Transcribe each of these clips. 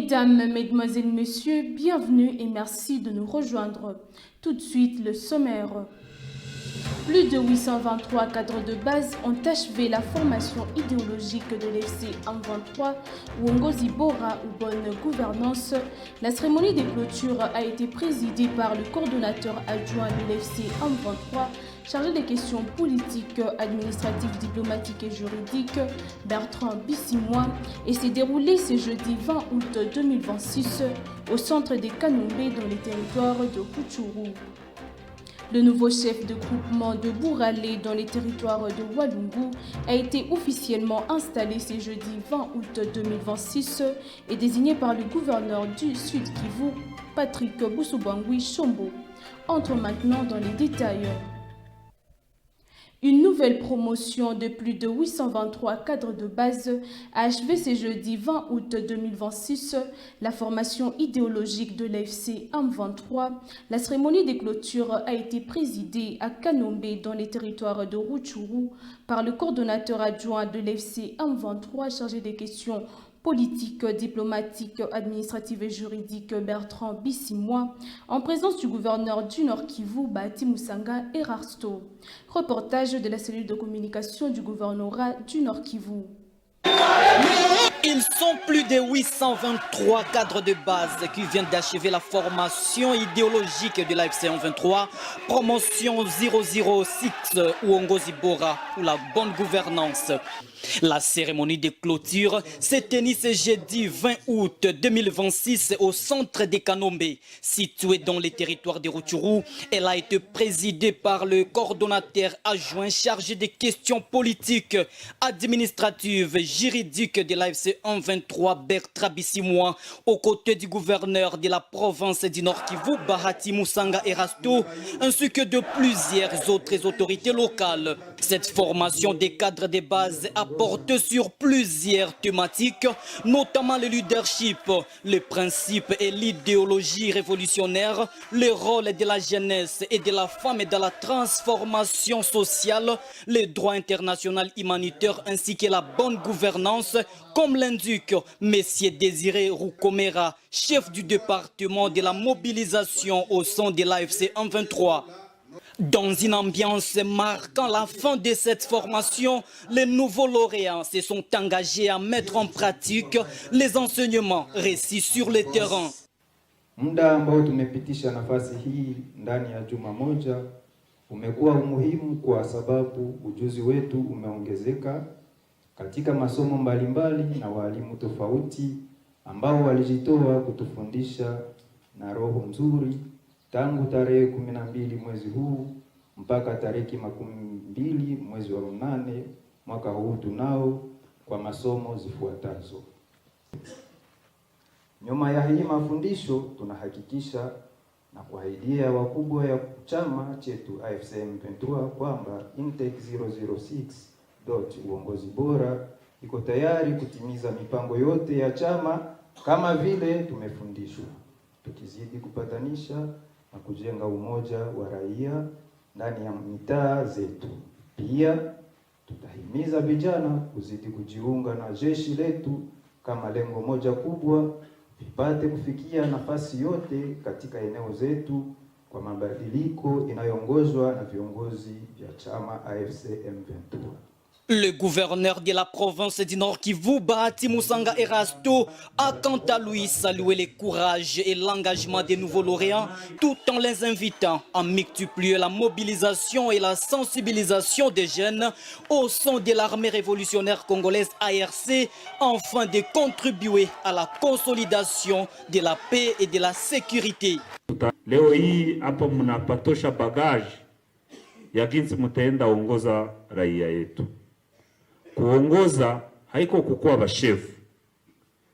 Mesdames, Mesdemoiselles, Messieurs, bienvenue et merci de nous rejoindre. Tout de suite, le sommaire. Plus de 823 cadres de base ont achevé la formation idéologique de l'FC M23, Uongozi Bora ou bonne gouvernance. La cérémonie des clôtures a été présidée par le coordonnateur adjoint de l'FC M23, chargé des questions politiques, administratives, diplomatiques et juridiques, Bertrand Bissimois, et s'est déroulée ce jeudi 20 août 2026 au centre des Kanombé dans les territoires de Rutshuru. Le nouveau chef de groupement de Bouralé dans les territoires de Walungu a été officiellement installé ce jeudi 20 août 2026 et désigné par le gouverneur du Sud Kivu, Patrick Boussoubangui Chombo. Entrons maintenant dans les détails. Une nouvelle promotion de plus de 823 cadres de base a achevé ce jeudi 20 août 2026 la formation idéologique de l'AFC M23. La cérémonie des clôtures a été présidée à Kanombé dans les territoires de Rutshuru par le coordonnateur adjoint de l'AFC M23 chargé des questions politique, diplomatique, administrative et juridique Bertrand Bissimois, en présence du gouverneur du Nord Kivu, Bahati Musanga et Rasto. Reportage de la cellule de communication du gouvernorat du Nord Kivu. Ils sont plus de 823 cadres de base qui viennent d'achever la formation idéologique de l'AFC M23, promotion 006 Uongozi Bora pour la bonne gouvernance. La cérémonie de clôture s'est tenue ce jeudi 20 août 2026 au centre des Kanombé, situé dans les territoires de Rutshuru. Elle a été présidée par le coordonnateur adjoint chargé des questions politiques, administratives, juridiques de l'AFC M23, Bertrand Bissimois, aux côtés du gouverneur de la province du Nord Kivu, Bahati Musanga et Rasto, ainsi que de plusieurs autres autorités locales. Cette formation des cadres de base porte sur plusieurs thématiques, notamment le leadership, les principes et l'idéologie révolutionnaire, le rôle de la jeunesse et de la femme dans la transformation sociale, les droits internationaux humanitaires ainsi que la bonne gouvernance, comme l'indique M. Désiré Roukomera, chef du département de la mobilisation au sein de l'AFC M23. Dans une ambiance marquant la fin de cette formation, les nouveaux lauréats se sont engagés à mettre en pratique les enseignements reçus sur le terrain. Muda ambao tumepitisha nafasi hii ndani ya juma moja umekuwa muhimu kwa sababu ujuzi wetu umeongezeka katika masomo mbalimbali na walimu tofauti ambao walijitoa kutufundisha na roho nzuri tangu tarehe 12 mwezi huu mpaka tarehe 12 mwezi wa 8 mwaka huu tunao kwa masomo zifuatazo. Nyuma ya hii mafundisho tunahakikisha na kuahidia wakubwa ya chama chetu AFC M23 kwamba Intake 006 Uongozi Bora iko tayari kutimiza mipango yote ya chama kama vile tumefundishwa, tukizidi kupatanisha na kujenga umoja wa raia ndani ya mitaa zetu. Pia tutahimiza vijana kuzidi kujiunga na jeshi letu kama lengo moja kubwa vipate kufikia nafasi yote katika eneo zetu kwa mabadiliko inayoongozwa na viongozi vya chama AFC M23. Le gouverneur de la province du Nord Kivu, Bahati Musanga et Rasto, a quant à lui salué le courage et l'engagement des nouveaux lauréats, tout en les invitant à multiplier la mobilisation et la sensibilisation des jeunes au sein de l'armée révolutionnaire congolaise ARC, afin de contribuer à la consolidation de la paix et de la sécurité. Leo hii hapa mnapatosha bagage ya jinsi mtaenda ongoza raia yetu. Kuongoza haiko kukuwa bashefu.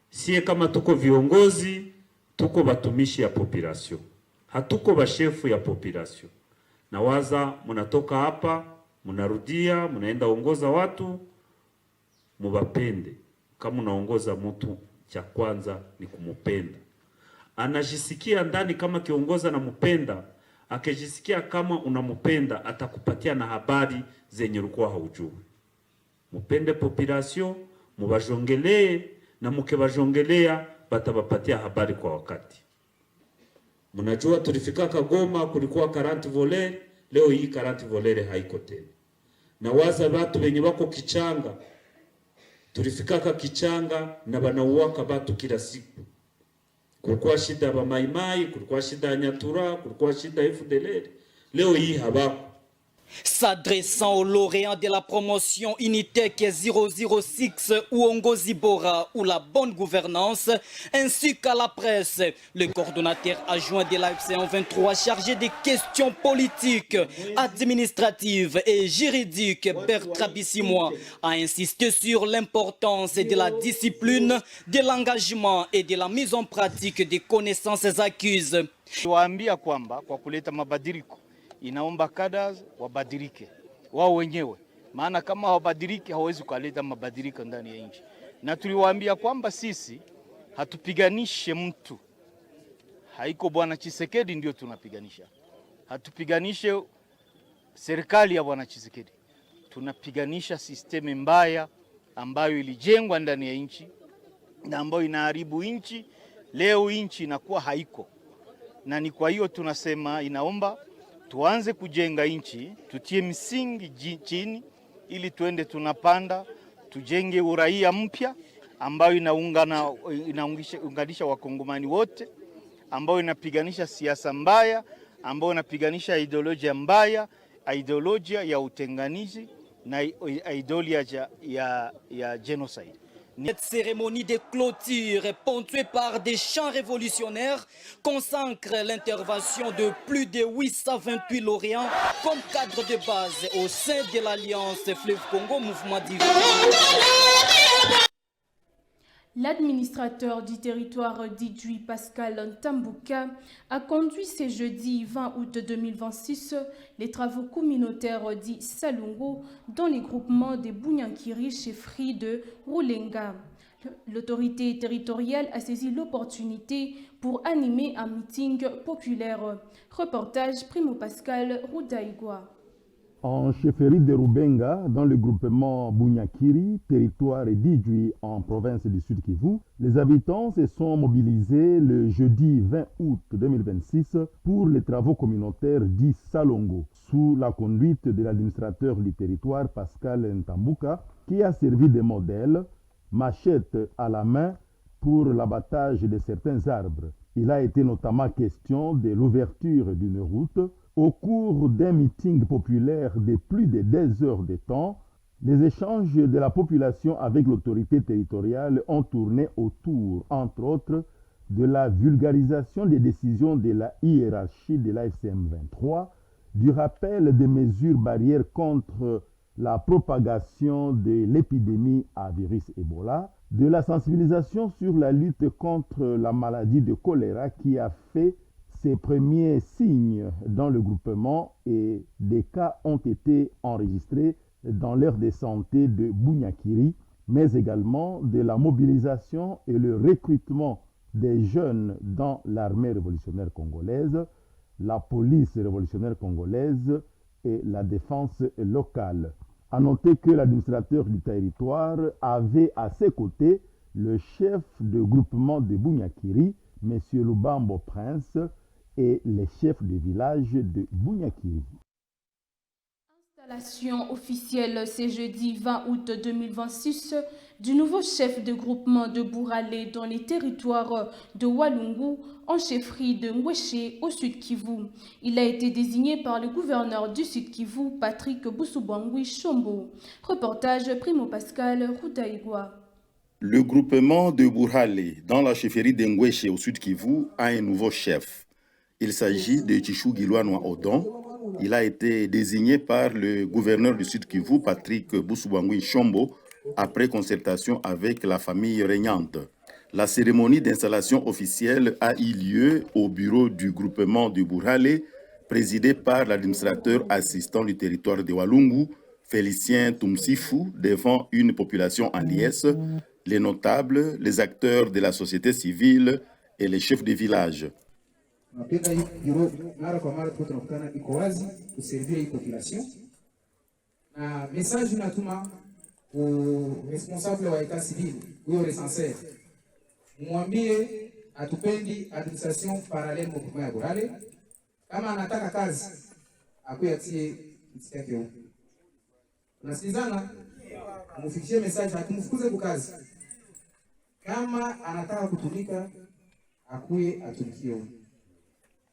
Sie kama tuko viongozi, tuko batumishi ya population. Hatuko bashefu ya population. Na waza munatoka hapa, munarudia, munaenda ongoza watu, mubapende. Kama unaongoza mtu, cha kwanza ni kumupenda. Anajisikia ndani kama kiongoza na mupenda, akijisikia kama unamupenda, atakupatia na habari zenye ulikuwa haujui. Mupende population, mubajongelee na mukebajongelea batabapatia habari kwa wakati. Mnajua tulifika Kagoma kulikuwa 40 volere, leo hii 40 volere haiko tena. Na waza watu wenye wako Kichanga, tulifika Kichanga na banauaka watu kila siku. Kulikuwa shida ya Maimai, kulikuwa shida ya Nyatura, kulikuwa shida ya FDLR. Leo hii habako. S'adressant aux lauréats de la promotion Unitec 006 Uongozi Bora ou la bonne gouvernance, ainsi qu'à la presse, le coordonnateur adjoint de l'AFC 23 chargé des questions politiques, administratives et juridiques, Bertrand Bissimois, a insisté sur l'importance de la discipline, de l'engagement et de la mise en pratique des connaissances acquises. Tuwaambia kwamba kwa kuleta mabadiliko inaomba cadres wabadilike wao wenyewe, maana kama hawabadiliki hawezi kuleta mabadiliko ndani ya nchi. Na tuliwaambia kwamba sisi hatupiganishe mtu, haiko bwana Tshisekedi ndio tunapiganisha. Hatupiganishe serikali ya bwana Tshisekedi, tunapiganisha sistemi mbaya ambayo ilijengwa ndani ya nchi na ambayo inaharibu nchi. Leo nchi inakuwa haiko, na ni kwa hiyo tunasema inaomba tuanze kujenga nchi, tutie misingi chini ili tuende tunapanda, tujenge uraia mpya ambayo inaunganisha wakongomani wote, ambayo inapiganisha siasa mbaya, ambayo inapiganisha ideolojia mbaya, ideolojia ya utenganishi na ideolojia ya genocide. Cette cérémonie de clôture, ponctuée par des chants révolutionnaires, consacre l'intervention de plus de 828 lauréats comme cadre de base au sein de l'Alliance Fleuve Congo Mouvement Divin. L'administrateur du territoire d'Idjouï, Pascal Ntambuka, a conduit ce jeudi 20 août 2026 les travaux communautaires dits Salongo dans les groupements de Bunyankiri, chefferie de Roulenga. L'autorité territoriale a saisi l'opportunité pour animer un meeting populaire. Reportage Primo Pascal Roudaïgua. En chefferie de Rubenga, dans le groupement Bunyankiri, territoire d'Idjouï en province du Sud Kivu, les habitants se sont mobilisés le jeudi 20 août 2026 pour les travaux communautaires dits Salongo, sous la conduite de l'administrateur du territoire Pascal Ntambuka, qui a servi de modèle, machette à la main, pour l'abattage de certains arbres. Il a été notamment question de l'ouverture d'une route. Au cours d'un meeting populaire de plus de 2 heures de temps, les échanges de la population avec l'autorité territoriale ont tourné autour, entre autres, de la vulgarisation des décisions de la hiérarchie de l'AFCM 23, du rappel des mesures barrières contre la propagation de l'épidémie à virus Ebola, de la sensibilisation sur la lutte contre la maladie de choléra qui a fait ses premiers signes dans le groupement et des cas ont été enregistrés dans l'aire de santé de Bunyankiri, mais également de la mobilisation et le recrutement des jeunes dans l'armée révolutionnaire congolaise, la police révolutionnaire congolaise et la défense locale. À noter que l'administrateur du territoire avait à ses côtés le chef de groupement de Bunyankiri, M. Lubambo Prince, et les chefs de village de Bunyankiri. Installation officielle ce jeudi 20 août 2026 du nouveau chef de groupement de Bouralé dans les territoires de Walungu en chefferie de Ngweshe au Sud Kivu. Il a été désigné par le gouverneur du Sud Kivu, Patrick Boussoubangui Chombo. Reportage Primo Pascal Roudaïgua. Le groupement de Bouralé dans la chefferie de Ngweshe au Sud Kivu a un nouveau chef. Il s'agit de Tshishu-Gilwanwa Odon. Il a été désigné par le gouverneur du Sud Kivu, Patrick Boussoubangui Chombo, après concertation avec la famille régnante. La cérémonie d'installation officielle a eu lieu au bureau du groupement de Bouralé, présidé par l'administrateur assistant du territoire de Walungu, Félicien Tumsifu, devant une population en liesse, les notables, les acteurs de la société civile et les chefs de village. Napenda hii bureau mara kwa mara tuko tunakutana iko wazi kuservia hii population na message natuma au responsable wa état civil huyo recenseur mwambie atupendi administration parallele mouvement ya Burale. Kama anataka kazi akuye atie mtiki yake huko. Unasikizana? Mufikishie message atumfukuze kwa kazi. Kama anataka kutumika akuye atumikie huko.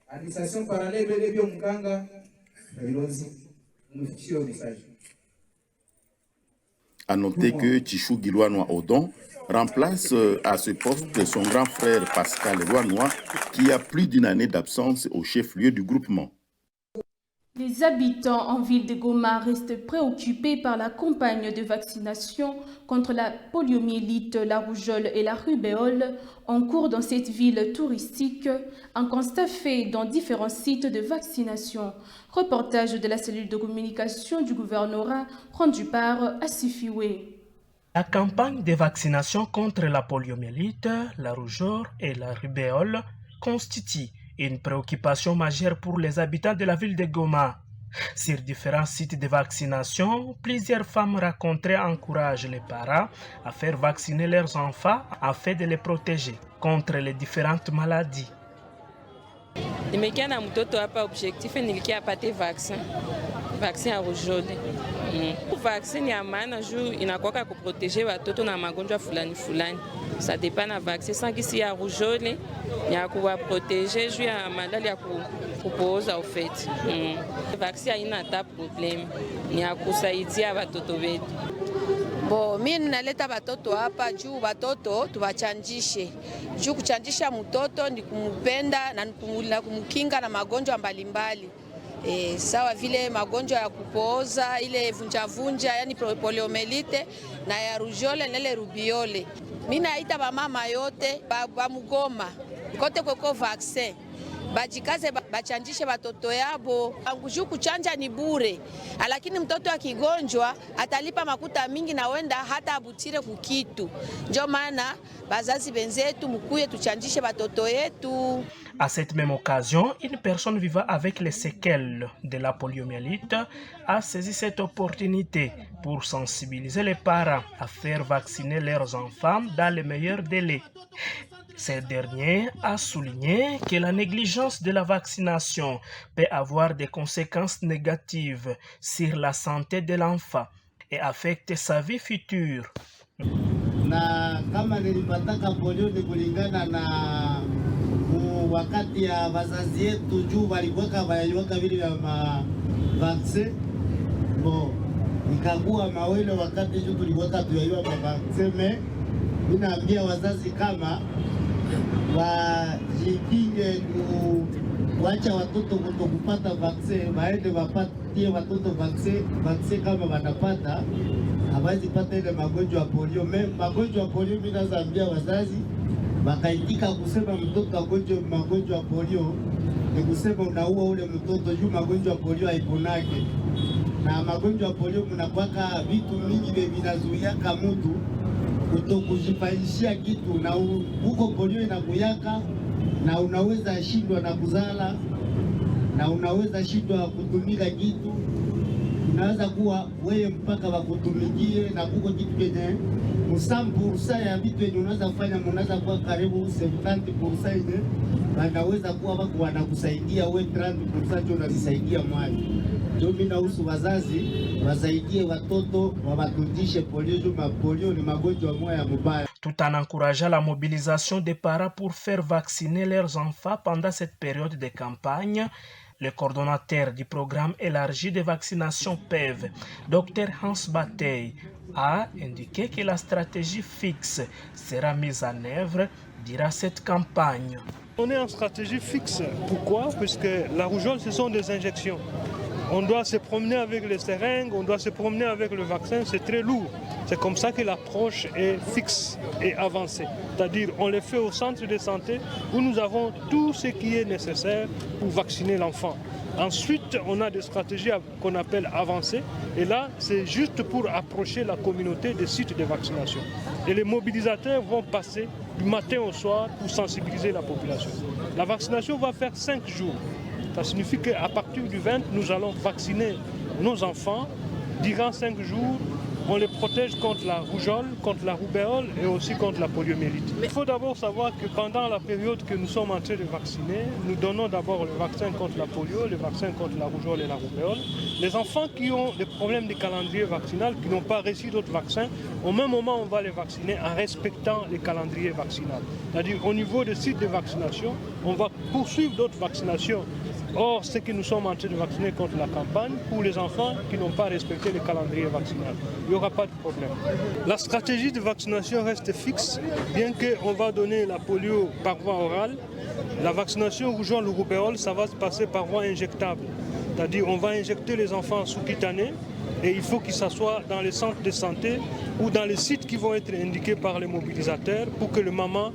Administration parallele bele bio mkanga Bilonzi mufikishie message. À noter que Tchishou Gilouanoua Odon remplace à ce poste son grand frère Pascal Louanoua, qui a plus d'une année d'absence au chef-lieu du groupement. Les habitants en ville de Goma restent préoccupés par la campagne de vaccination contre la poliomyélite, la rougeole et la rubéole en cours dans cette ville touristique, un constat fait dans différents sites de vaccination. Reportage de la cellule de communication du gouvernorat rendu par Asifiwe. La campagne de vaccination contre la poliomyélite, la rougeole et la rubéole constitue une préoccupation majeure pour les habitants de la ville de Goma. Sur différents sites de vaccination, plusieurs femmes rencontrées encouragent les parents à faire vacciner leurs enfants afin de les protéger contre les différentes maladies. Nimekia na mtoto hapa objectif nilikia apate vaccin ya rougeole. Vaccin ya maana juu inakuwa kuproteger watoto na magonjwa fulani fulani. Ça dépend na vaccin sangisi ya rougeole ya kuwaproteger juu ya malali ya kupooza au fait. Vaccin haina hata problem. Ni ya kusaidia watoto wetu. Bo, mimi naleta watoto hapa juu watoto tuwachanjishe. Juu kuchanjisha mtoto ni kumpenda na kumkinga na magonjwa mbalimbali. Sawa vile magonjwa ya kupooza, ile vunja, yani poliomyelite na ya rougeole na ile rubiole. Mimi naita mama yote ba Mugoma kote kweko vaccin. Bajikaze bachanjishe watoto yabo. Angushu kuchanja ni bure. Lakini mtoto akigonjwa atalipa makuta mingi na wenda hata abutire kukitu. Ndio maana bazazi benzetu mkuye tuchanjishe watoto yetu. À cette même occasion, une personne vivant avec les séquelles de la poliomyélite a saisi cette opportunité pour sensibiliser les parents à faire vacciner leurs enfants dans les meilleurs délais. Ce dernier a souligné que la négligence de la vaccination peut avoir des conséquences négatives sur la santé de l'enfant et affecter sa vie future. Na kama nilipataka polio ni kulingana na wakati ya wazazi yetu juu waliweka vile vya vaccine. Bon, ikakuwa mawele wakati juu tuliweka tuyaiwa vaccine. Ninaambia wazazi kama wajikinge kuacha watoto kutokupata vaccine, waende wapatie watoto vaccine kama wanapata hawezi pata ile magonjwa ya polio. Magonjwa ya polio mimi naambia wazazi wakaitika kusema mtoto agonjwe magonjwa ya polio ni kusema unaua ule mtoto juu magonjwa ya polio haiponake. Na magonjwa ya polio mnakwaka vitu mingi vinazuiaka mtu kutokujifaishia kitu, na huko polio inakuyaka na unaweza shindwa na kuzala na unaweza shindwa kutumika kitu. Unaweza kuwa wewe mpaka wakutumikie na kuko kitu kenye msambursa ya vitu yenye unaweza kufanya, mnaweza kuwa karibu 70% ile wanaweza kuwa wako wanakusaidia wewe 30% ndio unasaidia mwali. Ndio mimi nahusu wazazi wasaidie watoto wabatundishe polio juu polio ni magonjwa moya mubaya. Tout en encourageant la mobilisation des parents pour faire vacciner leurs enfants pendant cette période de campagne, le coordonnateur du programme élargi de vaccination PEV, Dr Hans Batey, a indiqué que la stratégie fixe sera mise en œuvre durant cette campagne. On est en stratégie fixe. Pourquoi? Puisque la rougeole, ce sont des injections. On doit se promener avec les seringues, on doit se promener avec le vaccin, c'est très lourd. C'est comme ça que l'approche est fixe et avancée. C'est-à-dire on les fait au centre de santé où nous avons tout ce qui est nécessaire pour vacciner l'enfant. Ensuite, on a des stratégies qu'on appelle avancées. Et là, c'est juste pour approcher la communauté des sites de vaccination. Et les mobilisateurs vont passer du matin au soir pour sensibiliser la population. La vaccination va faire 5 jours. Ça signifie qu'à partir du 20, nous allons vacciner nos enfants durant 5 jours on les protège contre la rougeole, contre la roubeole et aussi contre la poliomyélite. Il faut d'abord savoir que pendant la période que nous sommes en train de vacciner, nous donnons d'abord le vaccin contre la polio, le vaccin contre la rougeole et la roubeole. Les enfants qui ont des problèmes de calendrier vaccinal, qui n'ont pas reçu d'autres vaccins, au même moment on va les vacciner en respectant les calendriers vaccinaux. C'est-à-dire au niveau des sites de vaccination, on va poursuivre d'autres vaccinations. Or, ce que nous sommes en train de vacciner contre la campagne, pour les enfants qui n'ont pas respecté le calendrier vaccinal, il n'y aura pas de problème. La stratégie de vaccination reste fixe, bien qu'on va donner la polio par voie orale. La vaccination rougeole ou roubeole, ça va se passer par voie injectable. C'est-à-dire on va injecter les enfants sous-cutanés et il faut qu'ils s'assoient dans les centres de santé ou dans les sites qui vont être indiqués par les mobilisateurs pour que le maman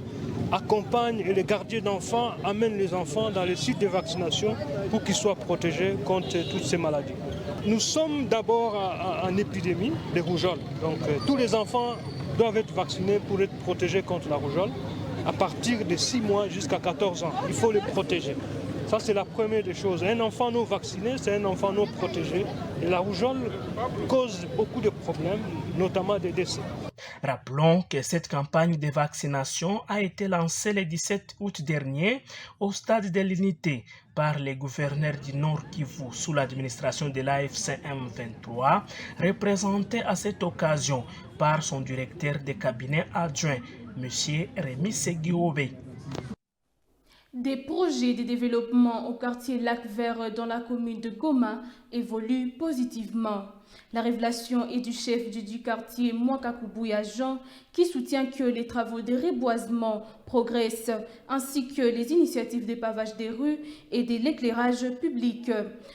accompagne et les gardiens d'enfants amènent les enfants dans les sites de vaccination pour qu'ils soient protégés contre toutes ces maladies. Nous sommes d'abord en épidémie de rougeole. Donc tous les enfants doivent être vaccinés pour être protégés contre la rougeole à partir de 6 mois jusqu'à 14 ans. Il faut les protéger. Ça, c'est la première des choses. Un enfant non vacciné, c'est un enfant non protégé. Et la rougeole cause beaucoup de problèmes, notamment des décès. Rappelons que cette campagne de vaccination a été lancée le 17 août dernier au stade de l'unité par les gouverneurs du Nord Kivu sous l'administration de l'AFC M23, représenté à cette occasion par son directeur de cabinet adjoint, M. Rémi Seguiobé. Des projets de développement au quartier Lac-Vert dans la commune de Goma évoluent positivement. La révélation est du chef du quartier Mwakakubouya Jean qui soutient que les travaux de reboisement progressent ainsi que les initiatives de pavage des rues et de l'éclairage public.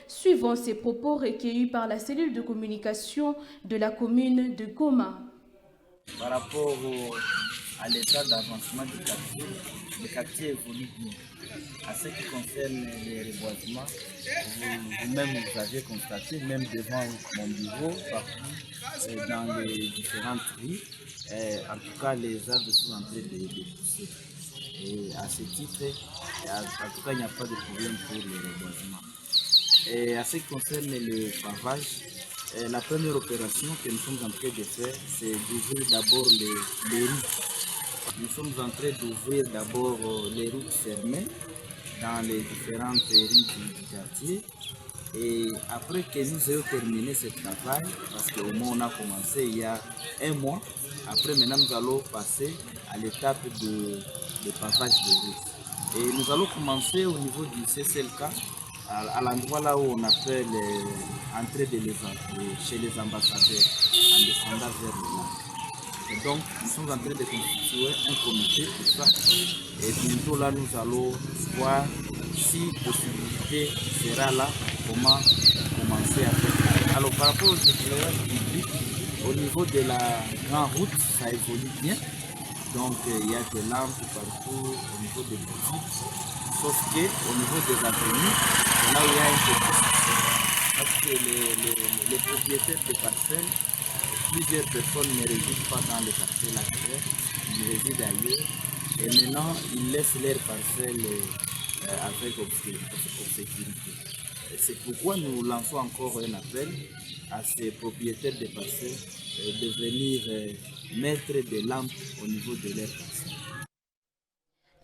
Suivant ces propos recueillis par la cellule de communication de la commune de Goma. Par rapport à l'état d'avancement du quartier, le quartier évolue bien. À ce qui concerne les reboisements, vous-même vous avez constaté, même devant mon bureau, partout dans les différentes rues, en tout cas les arbres sont en train de pousser. Et à ce titre, en tout cas il n'y a pas de problème pour le reboisement. Et à ce qui concerne le pavage, la première opération que nous sommes en train de faire, c'est d'ouvrir d'abord les routes. Nous sommes en train d'ouvrir d'abord les routes fermées dans les différentes rues du quartier. Et après que nous ayons terminé ce travail, parce qu'au moins on a commencé il y a 1 mois, après maintenant nous allons passer à l'étape de pavage de route. Et nous allons commencer au niveau du CCLK, à l'endroit là où on appelle entrée de chez les ambassadeurs, en descendant vers le lac. Et donc, nous sommes en train de constituer un comité pour ça. Et bientôt là, nous allons voir si possibilité sera là, comment commencer à faire. Alors, par rapport aux éclairages publics, au niveau de la grande route, ça évolue bien. Donc, il y a des lampes partout au niveau des boutiques. Sauf qu'au niveau des avenues, là où il y a un petit souci, parce que les propriétaires des parcelles, plusieurs personnes ne résident pas dans le quartier Lac-Vert, ils résident ailleurs. Et maintenant, ils laissent leurs parcelles avec sécurité. C'est pourquoi nous lançons encore un appel à ces propriétaires de parcelles de venir mettre des lampes au niveau de leurs parcelles.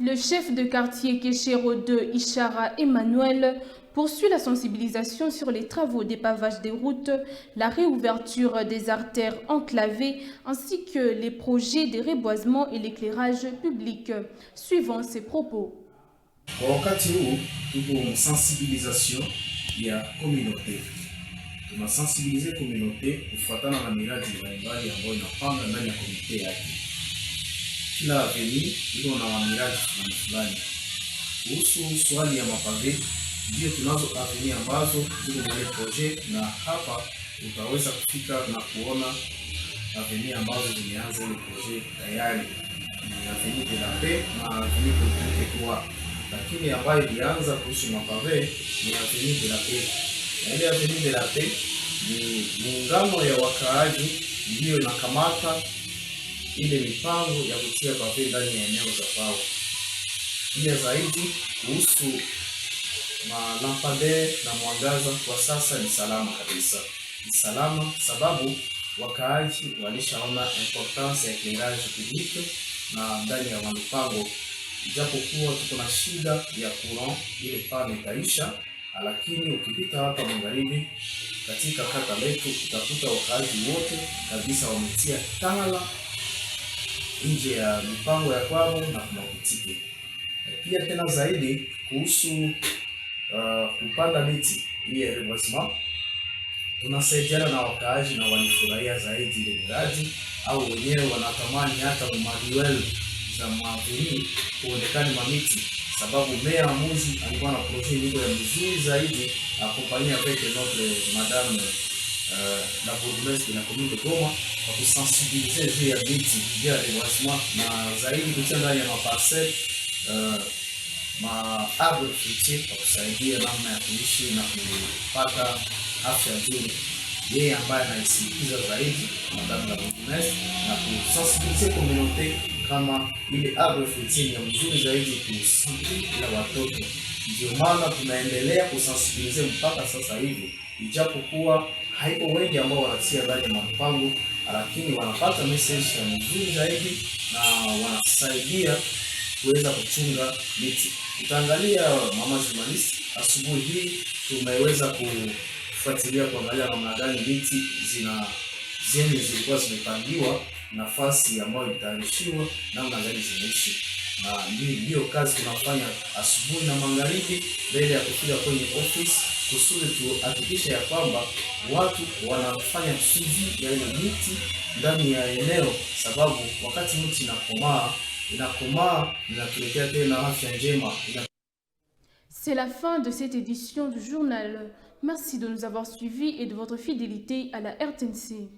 Le chef de quartier Kéchero 2, Ishara Emmanuel, poursuit la sensibilisation sur les travaux d'épavage des routes, la réouverture des artères enclavées, ainsi que les projets de reboisement et l'éclairage public. Suivant ses propos. Kwa wakati huu tuko sensibilisation ya communauté. Tunasensibilize communauté kufuatana na miradi mbalimbali ambayo inapanga ndani ya komite yake. Kila avenue iko na miradi fulani. Kuhusu swali ya mapave, ndio tunazo avenue ambazo ziko kwenye projet, na hapa utaweza kufika na kuona avenue ambazo zimeanza ile projet tayari. Ni avenue de la paix na avenue de la lakini ambayo ilianza kuhusu mapave ni avenue de la paix. Na ile avenue de la paix ni muungano ya wakaaji ndio inakamata ile mipango ya kutia pave ndani ya eneo za kwao. Pia zaidi kuhusu malampade na mwangaza, kwa sasa ni salama kabisa. Ni salama sababu wakaaji walishaona importance ya éclairage public na ndani ya malupango, ijapokuwa tuko na shida ya courant, ile pane itaisha, lakini ukipita hapa magharibi katika kata letu utakuta wakaaji wote kabisa wametia tala nje ya mipango ya kwao na kunakutike. Pia tena zaidi kuhusu kupanda miti ile reboisement, tunasaidiana na wakaaji na walifurahia zaidi ile miradi, au wenyewe wanatamani hata madiwel za maveni kuonekane mamiti, sababu meya Muzi alikuwa na projet niko ya mzuri zaidi accompagné avec notre madame la bourgmestre de la commune de Goma kwa kusensibiliser juu ya miti ya reboisement na zaidi kutia ndani ya maparcelle arbre fruitier kwa kusaidia namna ya kuishi na kupata afya nzuri. Yeye ambaye anaisikiza zaidi madame la bourgmestre na kusensibiliser communauté kama ile arbre fruitier ni mzuri zaidi kusaidia watoto. Ndio maana tunaendelea kusensibiliser mpaka sasa hivi, ijapokuwa haiko wengi ambao wanatia ndani ya mapango, lakini wanapata message nzuri zaidi na wanasaidia kuweza kuchunga miti. Utaangalia mama journalist, asubuhi hii tumeweza kufuatilia kuangalia namna gani miti zilikuwa zimepangiwa, nafasi ambayo itarishiwa, namna gani zinaishi. Na ndio kazi tunafanya asubuhi na magharibi mbele ya kufika kwenye office, kusudi tuhakikishe ya kwamba watu wanafanya suivi ya ile miti ndani ya eneo, sababu wakati mti inakomaa inatuletea tena afya njema. C'est la fin de cette édition du journal. Merci de nous avoir suivis et de votre fidélité à la RTNC.